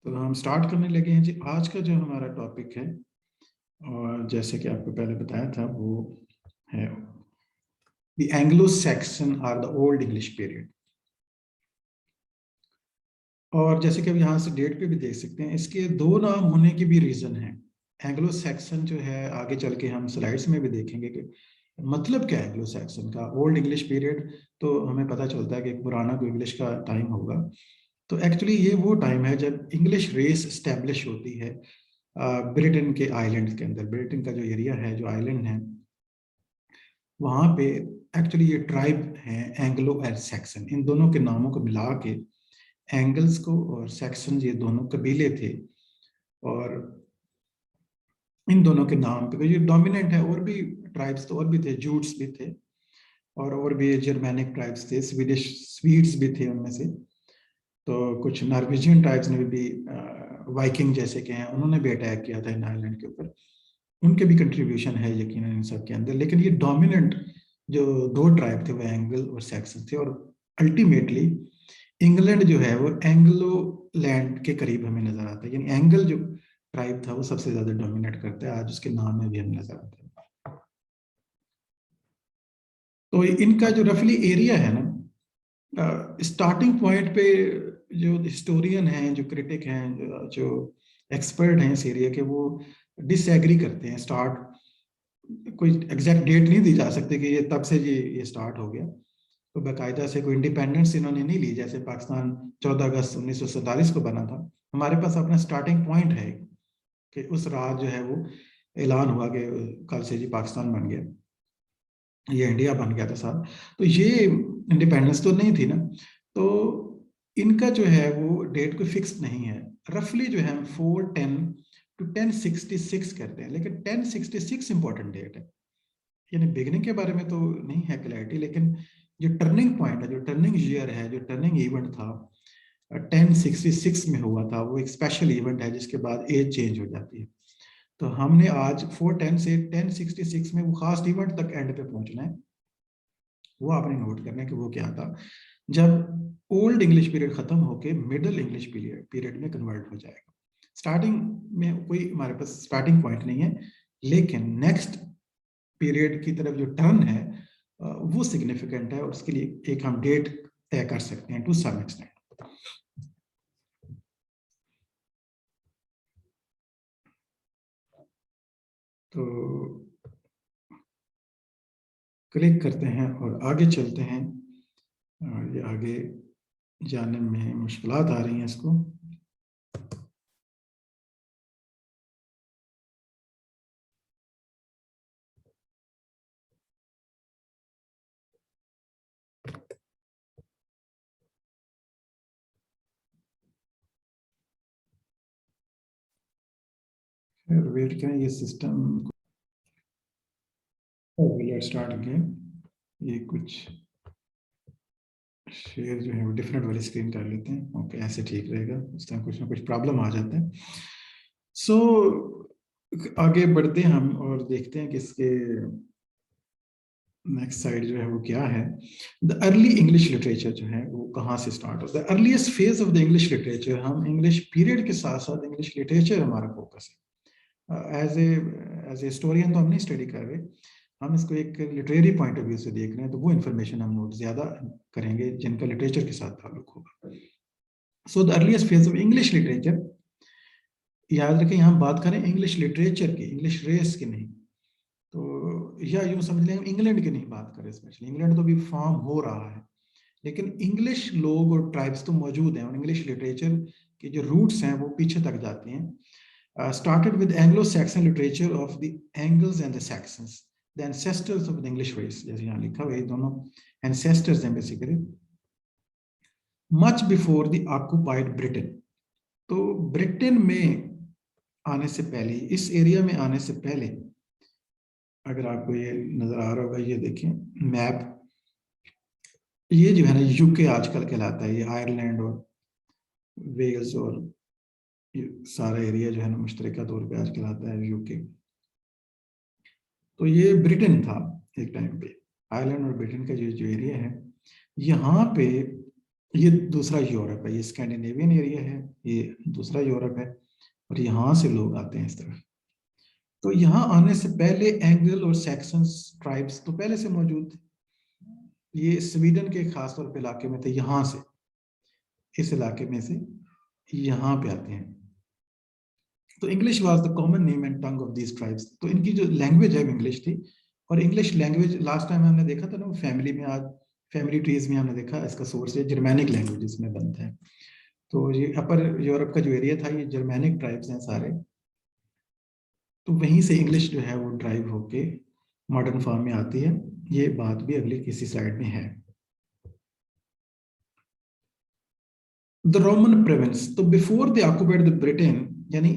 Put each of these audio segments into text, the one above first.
तो हम स्टार्ट करने लगे हैं जी। आज का जो हमारा टॉपिक है, और जैसे कि आपको पहले बताया था, वो है the Anglo Saxon or the old English period. और जैसे कि अब यहाँ से डेट पे भी देख सकते हैं, इसके दो नाम होने की भी रीज़न है। एंग्लो सैक्सन जो है, आगे चल के हम स्लाइड्स में भी देखेंगे कि मतलब क्या है एंग्लो सैक्सन का। ओल्ड इंग्लिश पीरियड तो हमें पता चलता है कि एक पुराना कोई इंग्लिश का टाइम होगा। तो एक्चुअली ये वो टाइम है जब इंग्लिश रेस स्टैब्लिश होती है ब्रिटेन के आइलैंड के अंदर। ब्रिटेन का जो एरिया है, जो आइलैंड है, वहाँ पे एक्चुअली ये ट्राइब है एंग्लो एंड सैक्सन। इन दोनों के नामों को मिला के एंगल्स को और सैक्सन, ये दोनों कबीले थे। और इन दोनों के नाम पे ये डोमिनेंट है। और भी ट्राइब्स तो और भी थे, जूट्स भी थे, और भी जर्मैनिक ट्राइब्स थे, स्वीडिश स्वीड्स भी थे उनमें से। तो कुछ नॉर्वेजियन ट्राइब्स ने भी वाइकिंग जैसे के हैं, उन्होंने भी अटैक किया था इन आइलैंड के ऊपर। उनके भी कंट्रीब्यूशन है यकीनन इन सब के अंदर। लेकिन ये डोमिनेंट जो दो ट्राइब थे वो एंगल और सैक्सन थे। और अल्टीमेटली इंग्लैंड जो है वो एंग्लो लैंड के करीब हमें नजर आता है। यानी एंगल जो ट्राइब था वो सबसे ज्यादा डोमिनेट करता है, आज उसके नाम में भी हमें नजर आता है। तो इनका जो रफली एरिया है ना, स्टार्टिंग पॉइंट पे जो हिस्टोरियन हैं, जो क्रिटिक हैं, जो एक्सपर्ट हैं इस एरिया के, वो डिसएग्री करते हैं। स्टार्ट कोई एग्जैक्ट डेट नहीं दी जा सकती कि ये तब से ये स्टार्ट हो गया। तो बाकायदा से कोई इंडिपेंडेंस इन्होंने नहीं ली। जैसे पाकिस्तान 14 अगस्त 1947 को बना था, हमारे पास अपना स्टार्टिंग पॉइंट है कि उस रात जो है वो ऐलान हुआ कि कल से जी पाकिस्तान बन गया, ये इंडिया बन गया था साहब। तो ये इंडिपेंडेंस तो नहीं थी ना। तो इनका जो है वो डेट कोई फिक्स नहीं है। रफली जो है 410 to 1066 करते हैं, लेकिन 1066 इंपॉर्टेंट डेट है। यानी बिगनिंग के बारे में तो नहीं है क्लैरिटी, लेकिन जो टर्निंग पॉइंट है, जो टर्निंग ईयर है, जो टर्निंग इवेंट था 1066 में हुआ था, वो एक स्पेशल इवेंट है जिसके बाद एज चेंज हो जाती है। तो हमने आज 410 से 1066 में वो खास इवेंट तक एंड पे पहुंचना है। वो आपने नोट करना है कि वो क्या था जब ओल्ड इंग्लिश पीरियड खत्म होके मिडिल इंग्लिश पीरियड में कन्वर्ट हो जाएगा। स्टार्टिंग में कोई हमारे पास स्टार्टिंग पॉइंट नहीं है, लेकिन नेक्स्ट पीरियड की तरफ जो टर्न है वो सिग्निफिकेंट है, और उसके लिए एक हम डेट तय कर सकते हैं टू सम एक्सटेंट। तो क्लिक करते हैं और आगे चलते हैं। ये आगे जाने में मुश्किलात आ रही हैं इसको। फिर वेट करें, ये सिस्टम लेट्स स्टार्ट अगेन। ये कुछ शेयर जो है वो डिफरेंट वाली स्क्रीन कर लेते हैं। ओके, ऐसे ठीक रहेगा, उस टाइम कुछ ना कुछ प्रॉब्लम आ जाता है। सो आगे बढ़ते हैं हम और देखते हैं कि इसके नेक्स्ट साइड जो है वो क्या है। द अर्ली इंग्लिश लिटरेचर जो है वो कहाँ से स्टार्ट होता है। Earliest phase of the English literature, हम इंग्लिश पीरियड के साथ साथ इंग्लिश लिटरेचर हमारा फोकस है। एज ए हिस्टोरियन तो हम नहीं स्टडी कर रहे, हम इसको एक लिटरेरी पॉइंट ऑफ व्यू से देख रहे हैं। तो वो इन्फॉर्मेशन हम नोट ज्यादा करेंगे जिनका लिटरेचर के साथ ताल्लुक होगा। So the earliest phase of English literature, याद रखें यहाँ बात करें इंग्लिश लिटरेचर की, इंग्लिश रेस की नहीं। तो या यूं समझ लें इंग्लैंड की नहीं बात करें, स्पेशली इंग्लैंड तो भी फॉर्म हो रहा है, लेकिन इंग्लिश लोग और ट्राइब्स तो मौजूद हैं, और इंग्लिश लिटरेचर के जो रूट्स हैं वो पीछे तक जाती हैं। Started with Anglo Saxon literature of the Angles and the Saxons, the ancestors of the English race. जैसे यहाँ लिखा हुआ है, दोनों एंसेस्टर्स हैं basically, much before the occupied Britain. तो ब्रिटेन में आने से पहले, इस एरिया में आने से पहले, अगर आपको ये नजर आ रहा होगा, ये देखें मैप, ये जो है ना यूके आजकल कहलाता है। ये आयरलैंड और वेल्स और ये सारा एरिया जो है ना मुश्तरका तौर पे आज कहलाता है यूके। तो ये ब्रिटेन था एक टाइम पे। आयरलैंड और ब्रिटेन का जो जो एरिया है, यहाँ पे ये दूसरा यूरोप है, ये स्कैंडिनेवियन एरिया है, ये दूसरा यूरोप है, और यहाँ से लोग आते हैं इस तरफ। तो यहाँ आने से पहले एंगल और सैक्सन्स ट्राइब्स तो पहले से मौजूद थे। ये स्वीडन के खास तौर पे इलाके में थे, यहाँ से, इस इलाके में से यहाँ पे आते हैं। तो English was the common name and tongue of these tribes. तो इनकी जो लैंग्वेज है इंग्लिश थी। और इंग्लिश लैंग्वेज लास्ट टाइम हमने देखा था ना, फैमिली में, आज फैमिली ट्रीज में हमने देखा इसका सोर्स है जर्मैनिक लैंग्वेजेस में बनते हैं। तो ये अपर यूरोप का जो एरिया था, ये जर्मैनिक ट्राइब्स हैं सारे। तो वहीं से इंग्लिश जो है वो ड्राइव होके मॉडर्न फॉर्म में आती है। ये बात भी अगली किसी स्लाइड में है। द रोमन प्रोविंस, तो before they occupied the Britain, यानी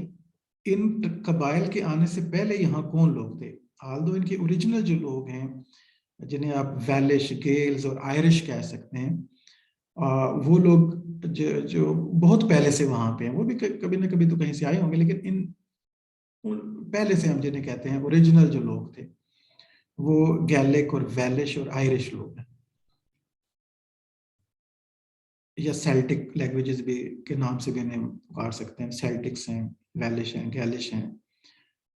इन कबाइल के आने से पहले यहाँ कौन लोग थे। हाल इनके ओरिजिनल जो लोग हैं, जिन्हें आप वैलिश, गेल्स और आयरिश कह सकते हैं, वो लोग जो बहुत पहले से वहां पे हैं, वो भी कभी ना कभी तो कहीं से आए होंगे, लेकिन इन पहले से हम जिन्हें कहते हैं ओरिजिनल जो लोग थे, वो गैलिक और वैलिश और आयरिश लोग हैं, या सेल्टिक लैंग्वेजेस भी के नाम से भी इन्हें पुकार सकते हैं। सेल्टिक्स हैं, वैलिश हैं, गैलिश हैं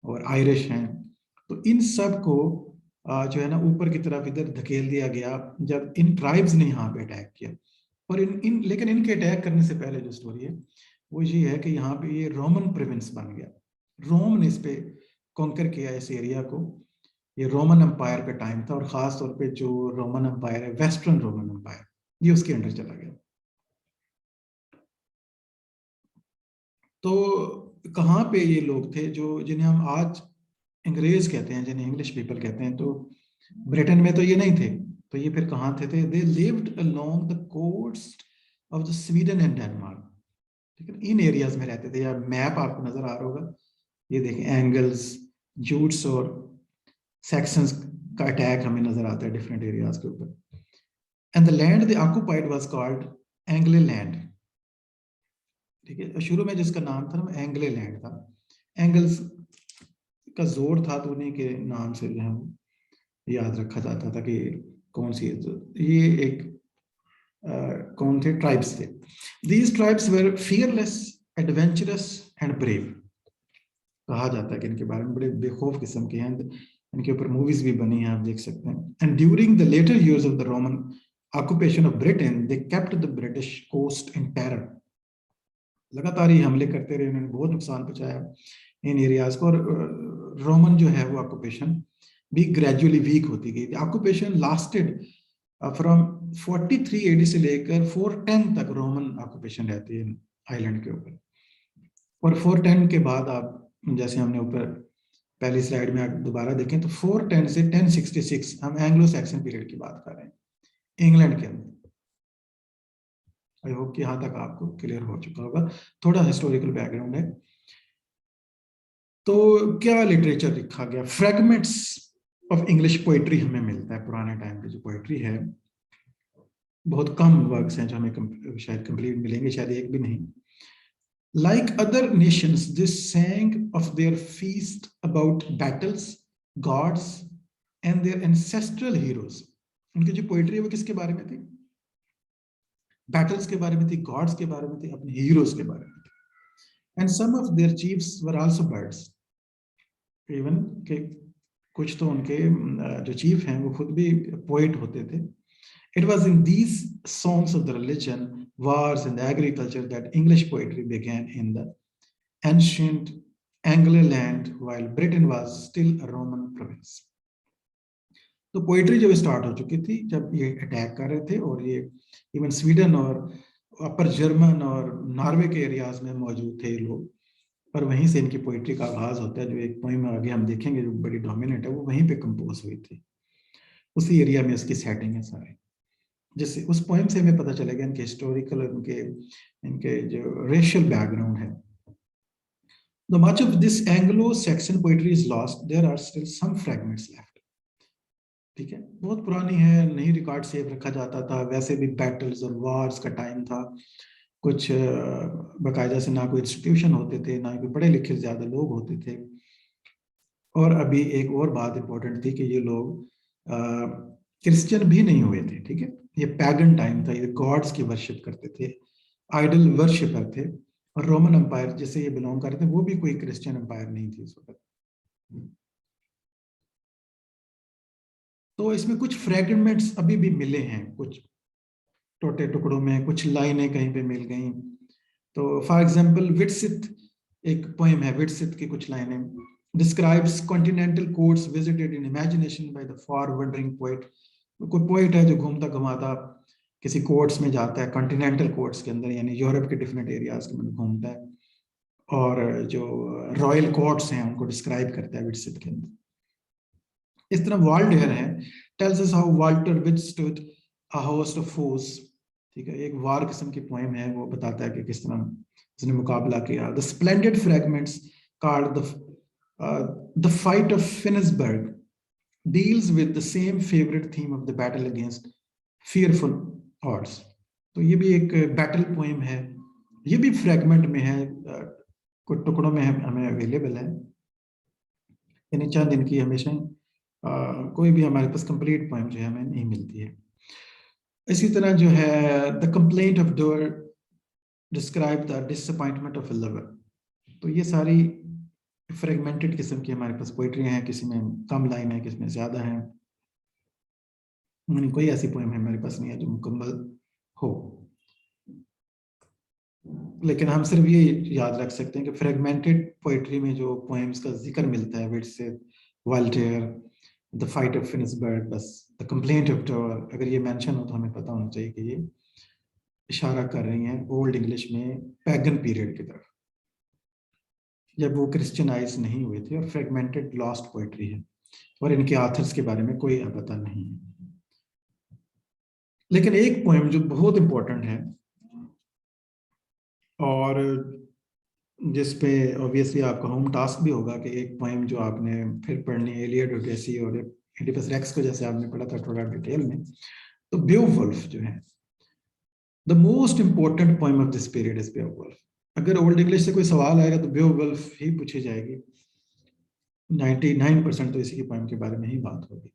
और आयरिश हैं। तो इन सब को जो है ना ऊपर की तरफ इधर धकेल दिया गया जब इन ट्राइब्स ने यहाँ पे अटैक किया। और लेकिन इनके अटैक करने से पहले जो स्टोरी है वो ये है कि यहाँ पे ये रोमन प्रोविंस बन गया। रोम ने इस पे कॉन्कर किया इस एरिया को। ये रोमन एम्पायर का टाइम था, और खास तौर पे जो रोमन एम्पायर है, वेस्टर्न रोमन एम्पायर, ये उसके अंडर चला गया। तो कहाँ पे ये लोग थे जो जिन्हें हम आज अंग्रेज कहते हैं, जिन्हें इंग्लिश पीपल कहते हैं। तो ब्रिटेन में तो ये नहीं थे, तो ये फिर कहाँ थे? They lived along the coast of the Sweden and Denmark. ठीक है, इन एरियाज में रहते थे। या मैप आपको नजर आ रहा होगा, ये देखें, एंगल्स, जूट्स और सेक्शंस का अटैक हमें नजर आता है डिफरेंट एरियाज के ऊपर। And the land they occupied was called Angle land. ठीक है, शुरू में जिसका नाम था ना एंग्ले लैंड था। एंगल्स का जोर था, तो उन्हीं के नाम से जो है याद रखा जाता था कि कौन सी है। तो ये एक कौन थे? ट्राइब्स थे। These tribes were fearless, adventurous and brave. कहा जाता है कि इनके बारे में बड़े बेखौफ किस्म के हैं। इनके ऊपर मूवीज भी बनी हैं, आप देख सकते हैं। And during the later years of the Roman occupation of Britain, they kept the British coast in terror. लगातार ही हमले करते रहे, उन्होंने बहुत नुकसान पहुंचाया इन एरियाज को। और रोमन जो है वो ऑक्यूपेशन भी ग्रेजुअली वीक होती गई। ऑक्यूपेशन लास्टेड फ्रॉम 43 एडी से लेकर 410 तक रोमन ऑक्यूपेशन रहती है आइलैंड के ऊपर। और 410 के बाद आप, जैसे हमने ऊपर पहली स्लाइड में आप दोबारा देखें, तो 410 से 1066 हम एंग्लो सैक्सन पीरियड की बात कर रहे हैं इंग्लैंड के अंदर। आई होप कि यहाँ तक आपको क्लियर हो चुका होगा। थोड़ा हिस्टोरिकल बैकग्राउंड है। तो क्या लिटरेचर लिखा गया? फ्रेगमेंट्स ऑफ इंग्लिश पोइट्री हमें मिलता है। पुराने टाइम की जो पोइट्री है, बहुत कम वर्क्स हैं जो हमें शायद कंप्लीट मिलेंगे, शायद एक भी नहीं। Like other nations, they sang of their feast about battles, gods, and their ancestral heroes. उनकी जो पोइट्री है वो किसके बारे में थी? बैटल्स के बारे में थी, गॉड्स के बारे में थी, अपने हीरोज के बारे में थी। And some of their chiefs were also bards. Even के कुछ तो उनके जो चीफ हैं वो खुद भी पोइट होते थे। It was in these songs of the religion, wars, and agriculture that English poetry began in the ancient Anglo land, while Britain was still a Roman province. तो पोइट्री जब स्टार्ट हो चुकी थी, जब ये अटैक कर रहे थे, और ये इवन स्वीडन और अपर जर्मन और नॉर्वे के एरियाज में मौजूद थे लोग, पर वहीं से इनकी पोइट्री का आगाज होता है। जो एक पोइम आगे हम देखेंगे जो बड़ी डोमिनेंट है, वो वहीं पे कंपोज हुई थी, उसी एरिया में उसकी सेटिंग है सारी। जिससे उस पोएम से हमें पता चलेगा इनके हिस्टोरिकल, इनके जो रेशियल बैकग्राउंड है। Though much of this Anglo-Saxon poetry is lost, there are still some fragments left. ठीक है, बहुत पुरानी है, नहीं रिकॉर्ड सेव रखा जाता था। वैसे भी बैटल्स और वॉर्स का टाइम था, कुछ बाकायदा से ना कोई इंस्टीट्यूशन होते थे, ना कोई पढ़े लिखे ज्यादा लोग होते थे। और अभी एक और बात इंपॉर्टेंट थी कि ये लोग क्रिश्चियन भी नहीं हुए थे। ठीक है, ये पैगन टाइम था, ये गॉड्स की वर्शिप करते थे, आइडल वर्शिपर थे। और रोमन एम्पायर जिसे ये बिलोंग करते थे वो भी कोई क्रिश्चियन एम्पायर नहीं थी उस वक्त। तो इसमें कुछ फ्रेगमेंट्स अभी भी मिले हैं, कुछ टोटे टुकड़ों में, कुछ लाइनें कहीं पे मिल गई। तो फॉर एग्जांपल विटसिथ, एक पोएम है विटसिथ की कुछ लाइनें, describes continental courts visited in imagination by the for wondering poet. कोई पोएट है जो घूमता घुमाता किसी कोर्ट्स में जाता है, कॉन्टिनेंटल कोर्ट्स के अंदर, यानी यूरोप के डिफरेंट एरियाज के अंदर घूमता है, और जो रॉयल कोर्ट्स हैं उनको डिस्क्राइब करता है विटसिथ के अंदर। इस तरह वाल्डेयर है, tells us how Walter withstood a host of force. ठीक है, एक वार किस्म की पोएम है, वो बताता है कि किस तरह उसने मुकाबला किया। The splendid fragments called the fight of Finnsburg deals with the same favourite theme of the battle against fearful odds. तो ये भी एक बैटल पोएम है, ये भी फ्रैगमेंट में है, कुछ टुकड़ों में हमें अवेलेबल है, यानी चंद दिन की हमेशा कोई भी हमारे पास कंप्लीट पोएम जो है हमें नहीं मिलती है। इसी तरह जो है the complaint of door describe the disappointment of a lover. तो ये सारी फ्रेगमेंटेड किस्म की हमारे पास पोइट्री हैं, किसी में कम लाइन है, किसी में ज्यादा है, कोई ऐसी पोएम है हमारे पास नहीं है जो मुकम्मल हो। लेकिन हम सिर्फ ये याद रख सकते हैं कि फ्रेगमेंटेड पोइट्री में जो पोएम्स का जिक्र मिलता है, विट्सिथ, वॉल्टेयर, द फाइट ऑफ फिनिसबर्ग, बस द कंप्लेंट ऑफ डोर, अगर ये मेंशन हो तो हमें पता होना चाहिए कि ये इशारा कर रही हैं ओल्ड इंग्लिश में पैगन पीरियड की तरफ, जब वो क्रिश्चियनाइज नहीं हुए थे। और फ्रेगमेंटेड लॉस्ट पोइट्री है और इनके ऑथर्स के बारे में कोई पता नहीं है। लेकिन एक पोएम जो बहुत इंपॉर्टेंट है और जिस पे ऑब्वियसली आपका होम टास्क भी होगा कि एक पोएम जो आपने फिर पढ़नी है, इलियड, ओडेसी और एडिपस रेक्स को जैसे आपने पढ़ा था थोड़ा डिटेल में, तो बेवुल्फ जो है the most important poem of this period is Beowulf. अगर ओल्ड इंग्लिश से कोई सवाल आएगा तो बेवुल्फ ही पूछी जाएगी, 99% तो इसी की पोएम के बारे में ही बात होगी।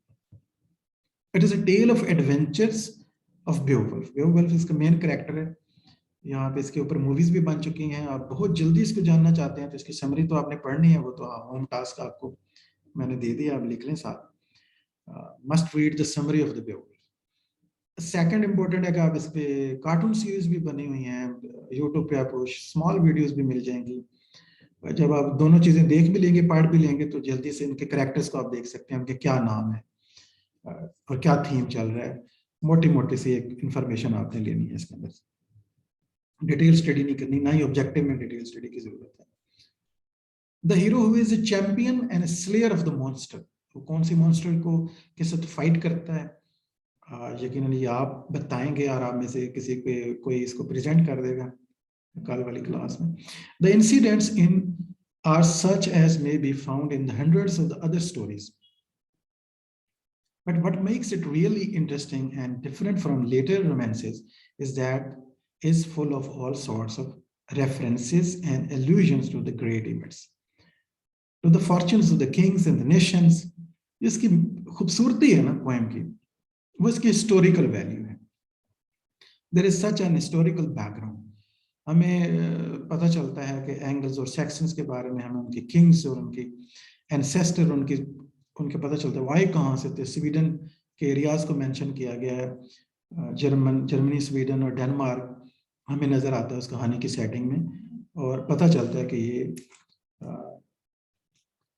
It is a tale of adventures of Beowulf. Beowulf इसका मेन कैरेक्टर है। यहाँ पे इसके ऊपर मूवीज भी बन चुकी हैं। आप बहुत जल्दी इसको जानना चाहते हैं तो इसकी समरी तो आपने पढ़नी है, वो तो होम टास्क आपको मैंने दे दिया, आप लिख लें साथ, must read the summary of the Beowulf. Second important है कि आप इस पे कार्टून सीरीज भी बनी हुई हैं यूट्यूब पे, आपको स्मॉल वीडियोस भी मिल जाएंगी। जब आप दोनों चीजें देख भी लेंगे, पढ़ भी लेंगे, तो जल्दी से इनके कैरेक्टर्स को आप देख सकते हैं, उनके क्या नाम है और क्या थीम चल रहा है। मोटी मोटी सी एक इंफॉर्मेशन आपने लेनी है इसके अंदर, डिटेल स्टडी नहीं करनी, ना ही ऑब्जेक्टिव में डिटेल स्टडी की जरूरत है। The hero who is a champion and slayer of the monster, वो कौन सी मॉन्स्टर को के साथ फाइट करता है, यकीनन ये आप बताएंगे और आप में से किसी पे कोई इसको प्रेजेंट कर देगा कल वाली क्लास में। The incidents in are such as may be found in the hundreds of the other stories, but what makes it really interesting and different from later romances is that is full of all sorts of references and allusions to the great events, to the fortunes of the kings and the nations। इसकी खूबसूरती है ना poem की, वो इसकी historical value है। There is such an historical background. हमें पता चलता है कि एंगल्स और सेक्शंस के बारे में, हमें उनके किंग्स और उनकी एंसेस्टर, उनके पता चलता है वाई कहाँ से थे। स्वीडन के एरियाज को मेंशन किया गया है, जर्मनी, स्वीडन और डेनमार्क हमें नजर आता है उस कहानी की सेटिंग में, और पता चलता है कि ये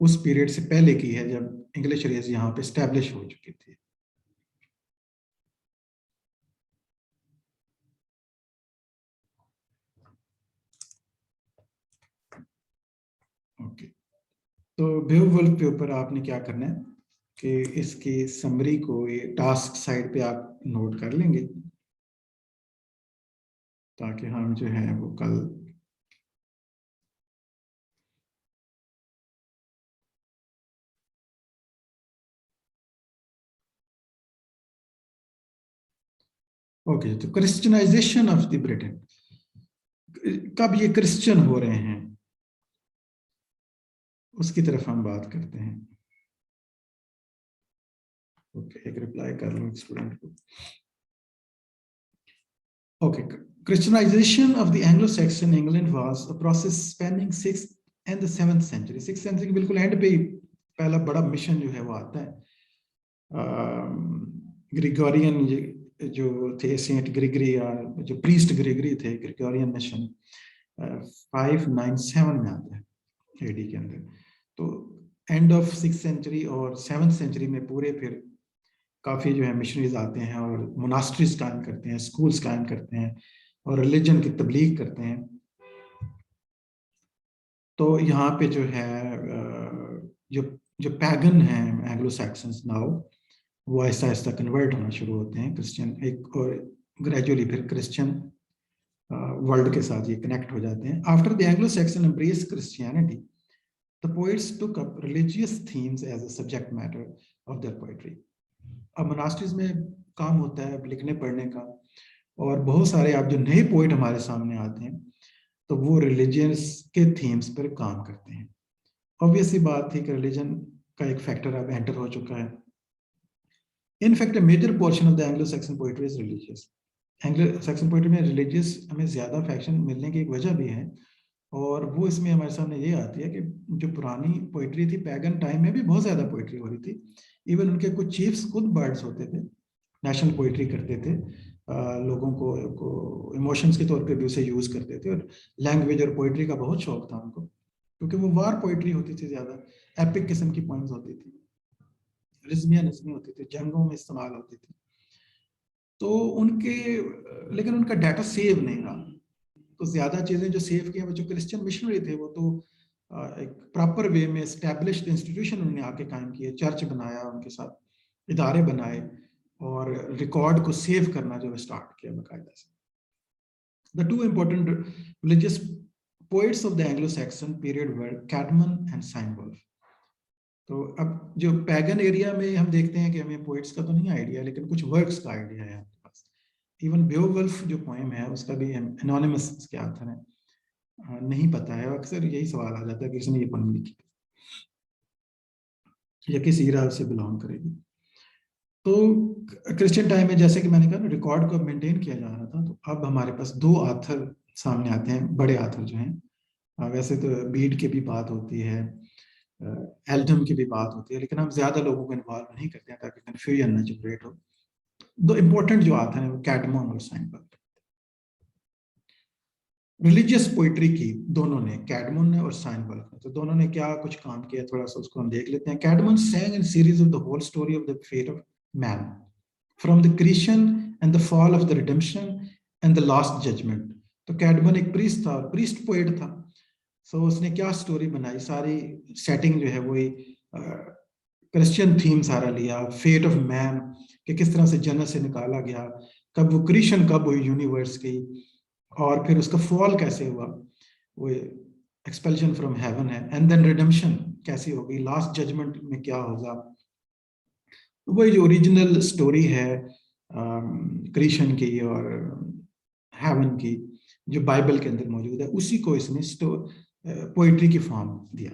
उस पीरियड से पहले की है जब इंग्लिश रेस यहाँ पे स्टैब्लिश हो चुकी थी। ओके, तो बेवुल्फ के ऊपर आपने क्या करना है कि इसकी समरी को ये टास्क साइड पे आप नोट कर लेंगे, ताकि हम जो है वो कल ओके। तो क्रिश्चियनाइजेशन ऑफ द ब्रिटेन, कब ये क्रिश्चियन हो रहे हैं उसकी तरफ हम बात करते हैं। ओके, एक रिप्लाई कर लो स्टूडेंट को। Okay, Christianization of the Anglo-Saxon England was a process spanning 6th and the 7th century. 6th century के बिल्कुल एंड पे ही पहला बड़ा मिशन जो है वो आता है. ग्रिगोरियन जो थे सेंट ग्रिगरी या जो प्रीस्ट ग्रिगरी थे, ग्रिगोरियन मिशन 597 में आता है एडी के अंदर. तो एंड ऑफ 6th सेंचुरी और 7th सेंचुरी में पूरे फिर काफ़ी जो है मिशनरीज आते हैं और मोनास्ट्रीज कायम करते हैं, स्कूल्स कायम करते हैं और रिलीजन की तबलीग करते हैं. तो यहाँ पे जो है जो जो पैगन हैं एंग्लो सैक्सन्स नाउ, वो ऐसा ऐसा कन्वर्ट होना शुरू होते हैं क्रिश्चियन, एक और ग्रेजुअली फिर क्रिश्चियन वर्ल्ड के साथ ये कनेक्ट हो जाते हैं. After the Anglo Saxon embrace Christianity, the poets took up religious themes as a subject matter of their poetry. अब मोनास्ट्रीज में काम होता है लिखने पढ़ने का, और बहुत सारे आप जो नए पोइट हमारे सामने आते हैं तो वो रिलीजियंस के थीम्स पर काम करते हैं. ऑब्वियसली बात थी कि रिलीजन का एक फैक्टर अब एंटर हो चुका है. In fact major portion of the Anglo Saxon poetry is religious. Anglo Saxon poetry में रिलीजियस हमें ज्यादा फैक्शन मिलने की एक वजह भी है, और वो इसमें हमारे सामने ये आती है कि जो पुरानी पोइट्री थी पैगन टाइम में भी बहुत ज्यादा पोइट्री हो रही थी. इवन उनके कुछ चीफ्स खुद बर्ड्स होते थे, नेशनल पोइट्री करते थे, लोगों को इमोशंस के तौर पे भी उसे यूज करते थे, और लैंग्वेज और पोइट्री का बहुत शौक था उनको, क्योंकि वो वार पोइट्री होती थी, ज्यादा एपिक किस्म की पोइम्स होती थी, रिज्मिया नज़मी होती थी, जंगों में इस्तेमाल होती थी. तो उनके लेकिन उनका डाटा सेव नहीं रहा. तो ज्यादा चीजें जो सेव की, जो क्रिश्चियन मिशनरी थे वो तो एक प्रॉपर वे में एस्टैब्लिश्ड इंस्टीट्यूशन उन्होंने आके कायम किए, चर्च बनाया, उनके साथ इदारे बनाए, और रिकॉर्ड को सेव करना जो स्टार्ट किया बाकायदा से. The two important religious poets of the Anglo Saxon period were Caedmon and Cynewulf. तो अब जो पैगन एरिया में हम देखते हैं कि हमें पोएट्स का तो नहीं आइडिया, लेकिन कुछ वर्क्स का आइडिया है आपके पास. इवन बेओवुल्फ जो पोएम है उसका भी एनोनिमस के आथर है, नहीं पता है. अक्सर यही सवाल आ जाता है कि किसने ये पोएम लिखी या किस ईरा से बिलोंग करेगी. तो क्रिश्चियन टाइम में जैसे कि मैंने कहा ना, रिकॉर्ड को मेंटेन किया जा रहा था. तो अब हमारे पास दो आथर सामने आते हैं, बड़े आथर जो हैं. वैसे तो बीड की भी बात होती है, एल्डम की भी बात होती है, लेकिन हम ज्यादा लोगों को इन्वॉल्व नहीं करते हैं ताकि कंफ्यूजन न जनरेट हो. दो इंपॉर्टेंट जो आथर हैं वो कैडमन और साइनबर्ग. रिलीजियस पोइट्री की दोनों ने, कैडमन ने और साइनबर्ग ने, तो दोनों ने क्या कुछ काम किया, थोड़ा सा उसको हम देख लेते हैं. कैडमन sang in series of the whole story of the fate of man, from the creation and the fall of the redemption and the last judgment. तो कैडमन एक प्रीस्ट था, प्रीस्ट पोएट था. सो उसने क्या स्टोरी बनाई, सारी सेटिंग जो है वही क्रिश्चियन थीम सारा लिया, फेट ऑफ मैन, कि किस तरह से जन्नत से निकाला गया, कब वो क्रिएशन कब हुई यूनिवर्स की, और फिर उसका फॉल कैसे हुआ, वो एक्सपेल्शन फ्रॉम हेवन है, एंड देन रिडेम्पशन कैसी होगी, लास्ट जजमेंट में क्या होगा. वही जो ओरिजिनल स्टोरी है क्रिएशन की और हेवन की, जो बाइबल के अंदर मौजूद है, उसी को इसने पोइट्री की फॉर्म दिया.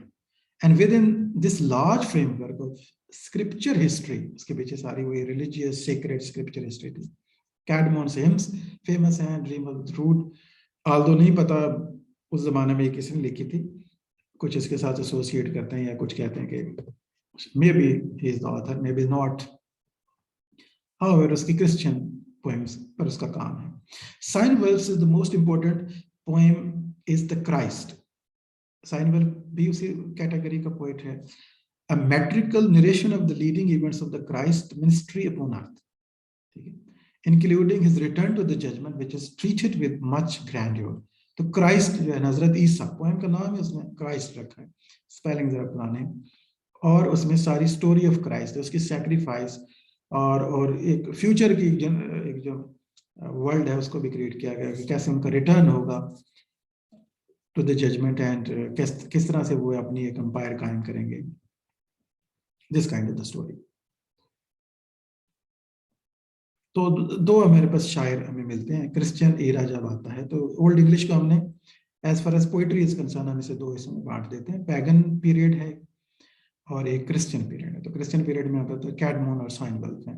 And within this large framework of scripture history, उसके पीछे सारी वही रिलीजियस सेक्रेट स्क्रिप्चर हिस्ट्री थी. कैडमोन्स हिम्स फेमस हैं, dream of the Rood, although नहीं पता उस जमाने में किसने लिखी थी, कुछ इसके साथ एसोसिएट करते हैं या कुछ कहते हैं कि maybe he is the author, maybe not. However उसकी क्रिश्चियन पोएम्स पर उसका काम है. Cynewulf is the most important poem is the Christ. Cynewulf भी उसी कैटेगरी का पोएट है. A metrical narration of the leading events of the Christ ministry upon earth, including his return to the judgment, which is treated with much grandeur. तो Christ जो है हजरत ईसा, poem का नाम है उसने क्राइस्ट रखा है, स्पेलिंग जरा पुराने, और उसमें सारी स्टोरी ऑफ क्राइस्ट, उसकी सैक्रिफाइस और एक फ्यूचर की एक जो वर्ल्ड है उसको भी क्रिएट किया गया कि कैसे उनका रिटर्न होगा टू द जजमेंट, एंड किस तरह से वो अपनी एक एम्पायर कायम करेंगे. This kind of the story. तो दो हमारे पास शायर हमें मिलते हैं. क्रिश्चियन एरा जब आता है तो ओल्ड इंग्लिश को हमने as far as poetry is concern हम इसे दो हिस्सों में बांट देते हैं. पैगन पीरियड है और एक क्रिश्चियन पीरियड है. तो क्रिश्चियन पीरियड में आता है कैडमोन और साइनवुल्फ हैं.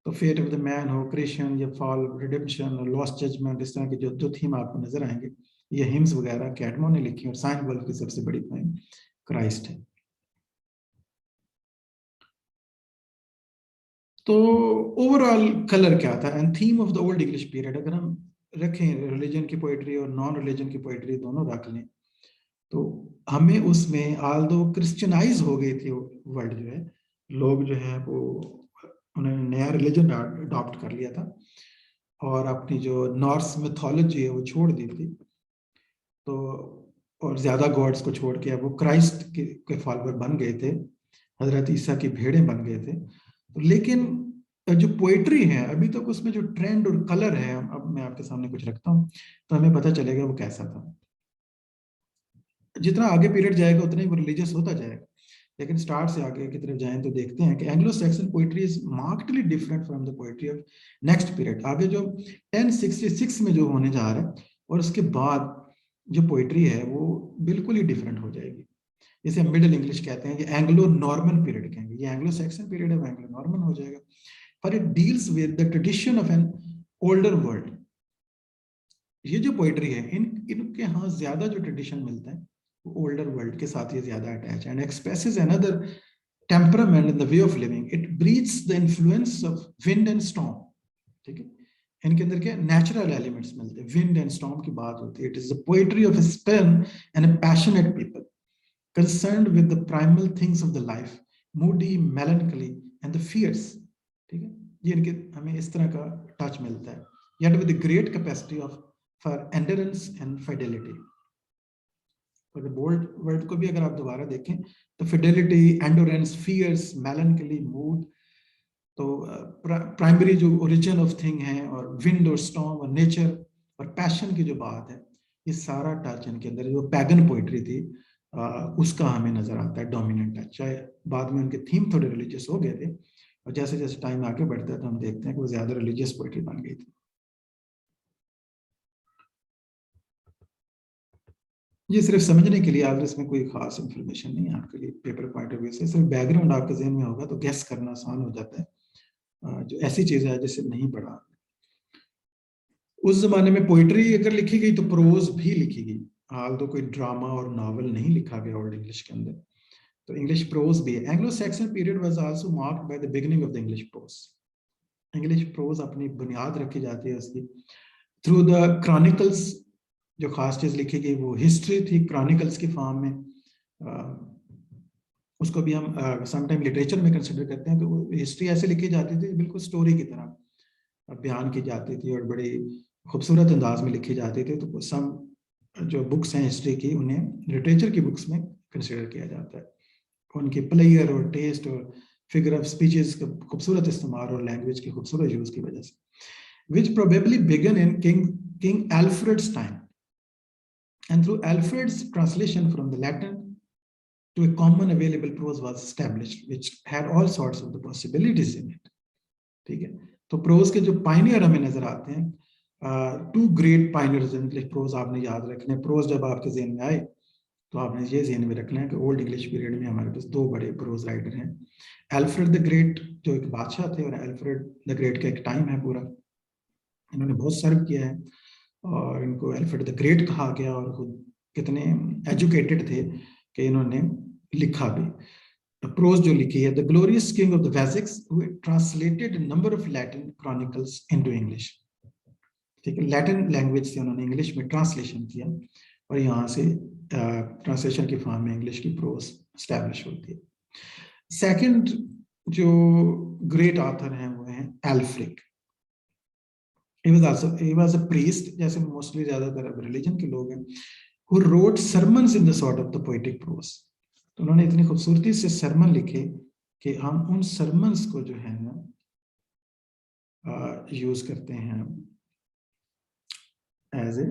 तो फेट ऑफ द मैन हो, क्रिएशन या फॉल, रिडेम्पशन और लॉस्ट जजमेंट, इस तरह के जो थीम आपको नजर आएंगे, ये हिम्स वगैरह कैटमो ने लिखी। और साइन वल्फ की सबसे बड़ी पोएम क्राइस्ट है। तो ओवरऑल कलर क्या था and theme of the old English period, अगर हम रखें रिलीजन की पोइट्री और नॉन रिलीजन की पोइट्री दोनों रख लें, तो हमें उसमें आल दो क्रिश्चियनाइज हो गई थी वर्ल्ड जो है, लोग जो है वो उन्होंने नया रिलीजन अडॉप्ट कर लिया था और अपनी जो नॉर्स मिथोलॉजी है वो छोड़ दी थी। तो और ज्यादा गॉड्स को छोड़ के अब वो क्राइस्ट के फॉलोअर बन गए थे, हजरत ईसा की भेड़ें बन गए थे। तो लेकिन जो पोएट्री है अभी तक उसमें जो ट्रेंड और कलर है, अब मैं आपके सामने कुछ रखता हूँ तो हमें पता चलेगा वो कैसा था। जितना आगे पीरियड जाएगा उतना ही वो रिलीजियस होता जाएगा, लेकिन स्टार्ट से आगे की तरफ जाएं तो देखते हैं कि Anglo Saxon poetry is markedly different from the poetry of next period. आगे जो 1066 में जो होने जा रहा है और उसके बाद जो पोइट्री है वो बिल्कुल ही डिफरेंट हो जाएगी। इसे मिडिल इंग्लिश कहते हैं, ये एंग्लो नॉर्मन पीरियड कहेंगे। ये एंग्लो सैक्सन पीरियड है, एंग्लो नॉर्मन हो जाएगा। पर it deals with the tradition of an older world. ये जो पोइट्री है इनके यहाँ ज्यादा जो ट्रेडिशन मिलता है ओल्डर वर्ल्ड के साथ ये ज्यादा attach and expresses another temperament in the way of living. It breathes the influence of wind and storm. ठीक है, इनके अंदर क्या नेचुरल एलिमेंट्स मिलते हैं, विंड एंड स्टॉर्म की बात होती है। It is the poetry of a Spain and a passionate people concerned with the primal things of the life, moody, melancholy and the fierce. ठीक है, ये इनके हमें इस तरह का टच मिलता है, yet with the great capacity of for endurance and fidelity। और बोल्ड वर्ड को भी अगर आप दोबारा देखें तो fidelity, endurance, fierce, melancholy, mood, तो प्राइमरी जो ओरिजिन ऑफ थिंग है और विंड और स्टॉर्म और नेचर और पैशन की जो बात है, ये सारा टच इनके अंदर जो पैगन पोइट्री थी उसका हमें नजर आता है डोमिनेंट टच। चाहे बाद में उनके थीम थोड़े रिलीजियस हो गए थे और जैसे जैसे टाइम आगे बढ़ता है तो हम देखते हैं कि वो ज्यादा रिलीजियस पोइट्री बन गई थी। ये सिर्फ समझने के लिए, आप इसमें कोई खास इंफॉर्मेशन नहीं है आपके लिए पेपर पॉइंट ऑफ व्यू से, सिर्फ बैकग्राउंड आपके जहन में होगा तो गेस करना आसान हो जाता है। जो ऐसी चीज है जिसे नहीं पढ़ा। उस जमाने में पोइट्री अगर लिखी गई तो प्रोज भी लिखी गई, हाल तो कोई ड्रामा और नॉवल नहीं लिखा गया ओल्ड इंग्लिश के अंदर, तो इंग्लिश प्रोज भी है। Anglo Saxon period was also marked by the beginning of the English pros. English pros अपनी बुनियाद रखी जाती है उसकी थ्रू द क्रॉनिकल्स। जो खास चीज लिखी गई वो हिस्ट्री थी क्रॉनिकल्स की फॉर्म में। उसको भी हम समटाइम लिटरेचर में कंसिडर करते हैं। तो हिस्ट्री ऐसे लिखी जाती थी बिल्कुल स्टोरी की तरह बयान की जाती थी और बड़ी खूबसूरत अंदाज में लिखी जाती थी। तो सम जो बुक्स हैं हिस्ट्री की उन्हें लिटरेचर की बुक्स में कंसिडर किया जाता है। उनके प्लेयर और टेस्ट और फिगर ऑफ स्पीचेस का खूबसूरत इस्तेमाल और लैंग्वेज की खूबसूरत यूज की वजह से, which probably began in King Alfred's time, and through Alfred's translation from the Latin to a common available prose was established, which had all sorts of the possibilities in it। ठीक है, तो pros के जो pioneer हमें नजर आते हैं, two great pioneers in English prose आपने याद रखने। प्रोज जब आपके जेहन में आए तो आपने ये जेहन में रखना है कि ओल्ड इंग्लिश पीरियड में हमारे पास दो बड़े प्रोज राइटर हैं, एल्फ्रेड द ग्रेट जो एक बादशाह थे और एल्फ्रेड द ग्रेट का एक टाइम है पूरा, इन्होंने बहुत सर्व किया है और इनको एल्फ्रेड द ग्रेट कहा गया और खुद कितने एजुकेटेड थे कि इन्होंने लिखा भी। प्रोज जो लिखी है, the glorious king of the Wessex who translated number of Latin chronicles into English. ठीक है, लैटिन लैंग्वेज से उन्होंने इंग्लिश में ट्रांसलेशन किया और यहाँ से ट्रांसलेशन की फॉर्म में इंग्लिश की प्रोज एस्टैब्लिश होती है। सेकंड जो ग्रेट ऑथर हैं वो हैं एल्फ्रिक। he was a priest, जैसे मोस्टली ज्यादातर अब रिलीजन के लोग हैं, who wrote sermons in the sort of the poetic prose। तो उन्होंने इतनी खूबसूरती से सरमन लिखे कि हम उन सरमन्स को जो है ना यूज करते हैं एज ए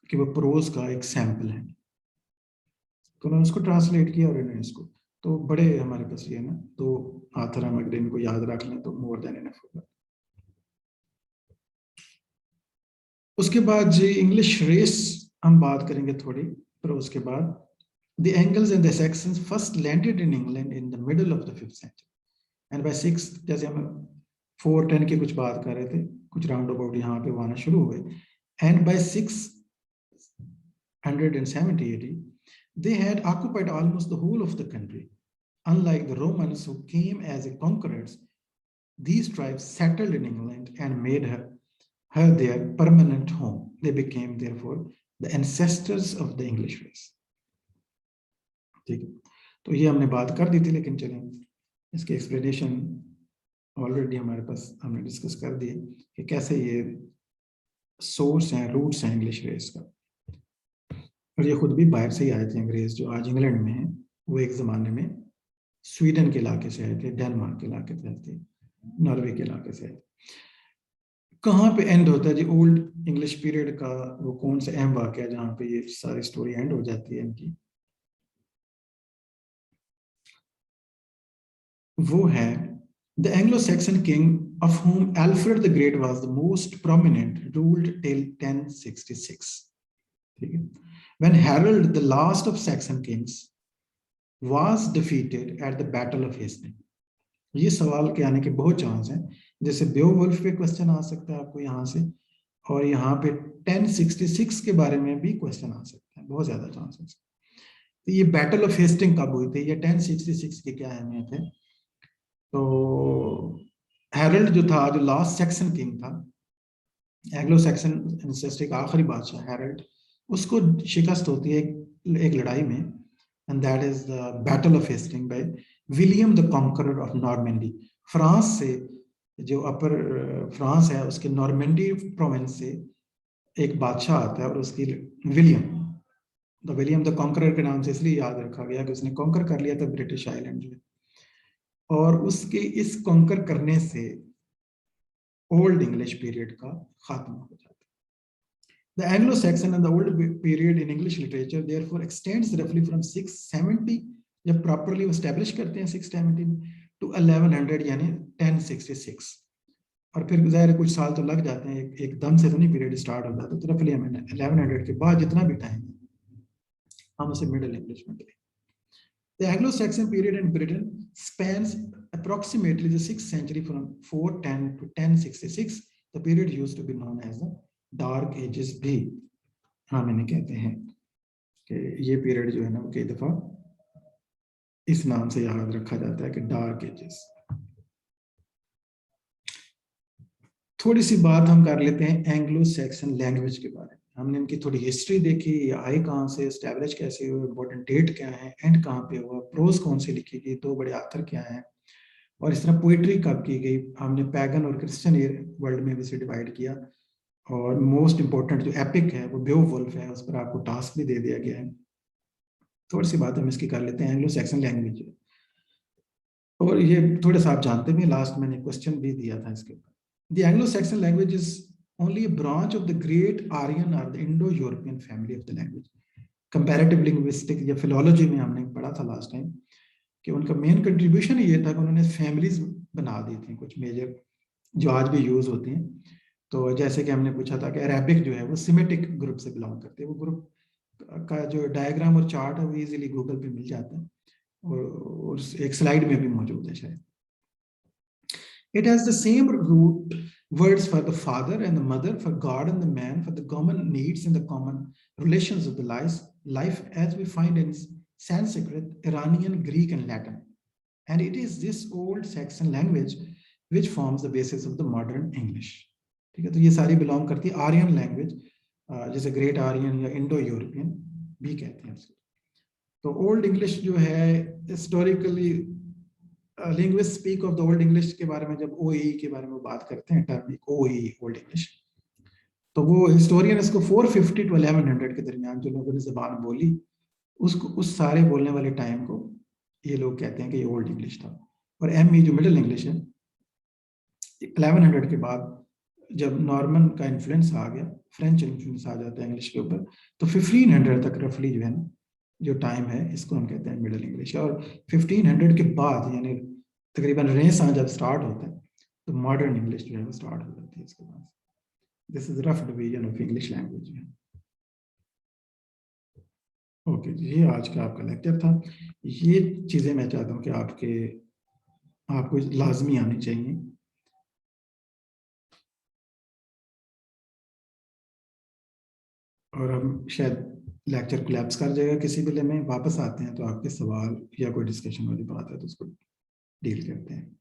कि वो प्रोज का एक सैंपल है। तो उन्होंने उसको ट्रांसलेट किया और इन्होंने इसको, तो बड़े हमारे पास ये ना दो आथर हम अगर इनको याद रख लें तो मोर देन इनफ होगा। उसके बाद जी इंग्लिश रेस हम बात करेंगे थोड़ी, पर उसके बाद the Angles and the Saxons first landed in England in the middle of the 5th century and by 6th, जैसे हम 410 की कुछ बात कर रहे थे, कुछ राउंड अबाउट यहाँ पे आना शुरू हुए, and bye 670 AD they had occupied almost the whole of the country. Unlike the Romans who came as conquerors, these tribes settled in England and made her their permanent home. They became therefore the ancestors of the English race. ठीक है, तो ये हमने बात कर दी थी, लेकिन चलें इसके एक्सप्लेनेशन ऑलरेडी हमारे पास हमने डिस्कस कर दिए कि कैसे ये सोर्स हैं, रूट्स हैं इंग्लिश रेस का। और ये खुद भी बाहर से ही आए थे अंग्रेज, जो आज इंग्लैंड में हैं, वो एक ज़माने में स्वीडन के इलाके से आए थे, डेनमार्क के इलाके से आए थे, नॉर्वे के इलाके से आए थे। कहाँ पे एंड होता है जी ओल्ड इंग्लिश पीरियड का, वो कौन सा अहम वाक़या है जहाँ पे ये सारी स्टोरी एंड हो जाती है इनकी? वो है the Anglo-Saxon king of whom Alfred the Great was the most prominent, ruled till 1066. ठीक है? When Harold, the last of Saxon kings, was defeated at the Battle of Hastings. ये सवाल के आने के बहुत चांस हैं, जैसे बेओवुल्फ पे क्वेश्चन आ सकता है आपको यहाँ से, और यहाँ पे 1066 के बारे में भी क्वेश्चन आ सकता है, बहुत ज्यादा चांसेस। तो ये बैटल ऑफ हेस्टिंग कब हुई थी, ये 1066 की क्या अहमियत है? तो हैरल्ड जो था, जो लास्ट सेक्शन किंग था, एंग्लो सैक्सन एंसेस्ट्री का आखिरी बादशाह हैरल्ड, उसको शिकस्त होती है एक लड़ाई में, and that is the battle of Hasting by William the Conqueror of Normandy. France से, जो अपर फ्रांस है, उसके नॉर्मेंडी प्रोविंस से एक बादशाह आता है, और उसकी विलियम द कॉन्करर के नाम से इसलिए याद रखा गया कि उसने कॉन्कर कर लिया था ब्रिटिश आइलैंड जो, और उसके इस कॉन्कर करने से ओल्ड इंग्लिश पीरियड का खात्मा हो जाता है। The Anglo-Saxon and the old period in English literature therefore extends roughly from 670, जब प्रॉपरली एस्टेब्लिश करते हैं 670 में, to 1100 यानी 1066, और फिर ज़ाहिर कुछ साल तो लग जाते हैं, एकदम से तो नहीं पीरियड स्टार्ट हो जाता, तो रफली 1100 के बाद जितना भी टाइम हम उसे मिडिल इंग्लिश में करें। The Anglo-Saxon period in Britain spans approximately the 6th century from 410 to 1066. The period used to be known as the Dark Ages भी हाँ मैंने कहते हैं कि ये पीरियड जो है ना, वो कई दफा इस नाम से याद रखा जाता है कि डार्क एजेस। थोड़ी सी बात हम कर लेते हैं एंग्लो सैक्सन लैंग्वेज के बारे में। हमने इनकी थोड़ी हिस्ट्री देखी, ये आए कहाँ से, एस्टैब्लिश कैसे हुए, इम्पोर्टेंट डेट क्या है, एंड कहाँ पे हुआ, प्रोज कौन से लिखी गई, दो बड़े आथर क्या हैं, और इस तरह पोइट्री कब की गई। हमने पैगन और क्रिश्चियन वर्ल्ड में भी इसे डिवाइड किया, और मोस्ट इंपॉर्टेंट जो एपिक है वो बेओवुल्फ है, उस पर आपको टास्क भी दे दिया गया है। थोड़ी सी बात हम इसकी कर लेते हैं, एंग्लो सैक्सन लैंग्वेज, और ये थोड़ा सा आप जानते भी, लास्ट मैंने क्वेश्चन भी दिया था इसके ऊपर। The Anglo Saxon language is only a branch of the great Aryan or the Indo-European family of the language. Comparative linguistics या philology में हमने पढ़ा था लास्ट टाइम कि उनका मेन कंट्रीब्यूशन ये था कि उन्होंने फैमिलीज बना दी थी कुछ मेजर, जो आज भी यूज होती हैं। तो जैसे कि हमने पूछा था कि अरेबिक जो है वो सिमेटिक ग्रुप से बिलोंग करते हैं, वो ग्रुप का जो डायग्राम और चार्ट है वो इजीली गूगल पे मिल जाता है, और एक स्लाइड में भी मौजूद है शायद। It has the same root words for the father and the mother, for God and the man, for the common needs and the common relations of the life as we find in Sanskrit, Iranian, Greek, and Latin. And it is this old Saxon language which forms the basis of the modern English. ठीक है, तो ये सारी belong करती है Aryan language, जैसे great Aryan या Indo European भी कहते हैं उसको। तो ओल्ड इंग्लिश जो है historically, linguist speak of the old English के बारे में जब ओई के बारे में बात करते हैं, टर्म ओई ओल्ड इंग्लिश, तो वो हिस्टोरियन इसको 450 टू 1100 के दरमियान जो लोगों ने जबान बोली, उसको, उस सारे बोलने वाले टाइम को ये लोग कहते हैं कि ये ओल्ड इंग्लिश था। और एमई जो मिडिल इंग्लिश है, 1100 के बाद जब नॉर्मन का इन्फ्लुएंस आ गया, फ्रेंच इन्फ्लुएंस आ जाता है इंग्लिश के ऊपर, तो 1500 तक रफली जो है ना, जो टाइम है, इसको हम कहते हैं मिडिल इंग्लिश। और 1500 के बाद यानी तकरीबन रेनेसां जब स्टार्ट होता है, तो मॉडर्न इंग्लिश जो है वो स्टार्ट हो जाती है इसके बाद। This is rough division of English language है। ओके, ये आज का आपका लेक्चर था। ये चीज़ें मैं चाहता हूँ कि आपको लाजमी आनी चाहिए, और हम शायद लेक्चर कोलैप्स कर जाएगा किसी भी में, वापस आते हैं तो आपके सवाल या कोई डिस्कशन वाली बात है तो उसको डील करते हैं।